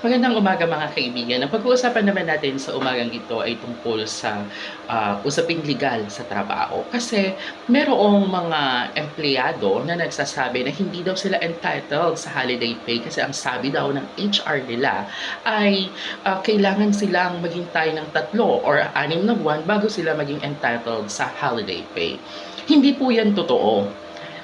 Magandang umaga mga kaibigan. Ang pag-uusapan naman natin sa umagang ito ay tungkol sa usaping legal sa trabaho. Kasi merong mga empleyado na nagsasabi na hindi daw sila entitled sa holiday pay kasi ang sabi daw ng HR nila ay kailangan silang maghintay ng 3 or 6 na buwan bago sila maging entitled sa holiday pay. Hindi po yan totoo.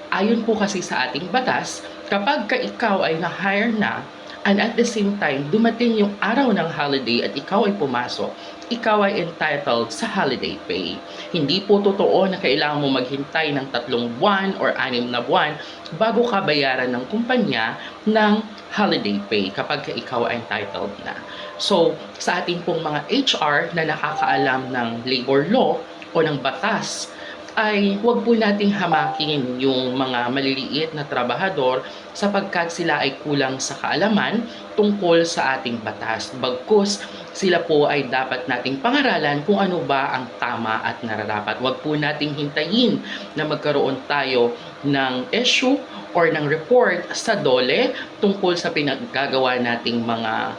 Ayon po kasi sa ating batas, kapag ikaw ay na-hire na and at the same time dumating yung araw ng holiday at ikaw ay pumasok, ikaw ay entitled sa holiday pay. Hindi po totoo na kailangan mo maghintay ng 3 buwan or 6 na buwan bago ka bayaran ng kumpanya ng holiday pay kapag ikaw ay entitled na. So, sa ating pong mga HR na nakakaalam ng labor law o ng batas, ay huwag po nating hamakin yung mga maliliit na trabahador sapagkat sila ay kulang sa kaalaman tungkol sa ating batas. Bagkus sila po ay dapat nating pangaralan kung ano ba ang tama at nararapat. Huwag po nating hintayin na magkaroon tayo ng issue or ng report sa DOLE tungkol sa pinaggagawa nating mga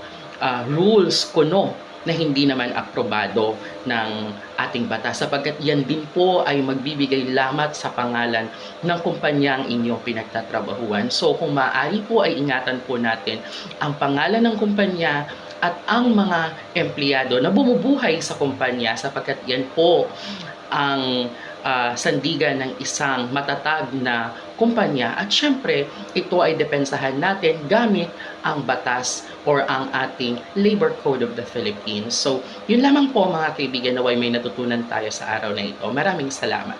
rules kuno na hindi naman aprobado ng ating batas sapagkat yan din po ay magbibigay lamat sa pangalan ng kumpanyang inyong pinagtatrabahuan. So kung maaari po ay ingatan po natin ang pangalan ng kumpanya at ang mga empleyado na bumubuhay sa kumpanya sapagkat yan po ang sandigan ng isang matatag na kumpanya at syempre ito ay depensahan natin gamit ang batas or ang ating Labor Code of the Philippines. So, yun lamang po mga kaibigan, naway may natutunan tayo sa araw na ito. Maraming salamat.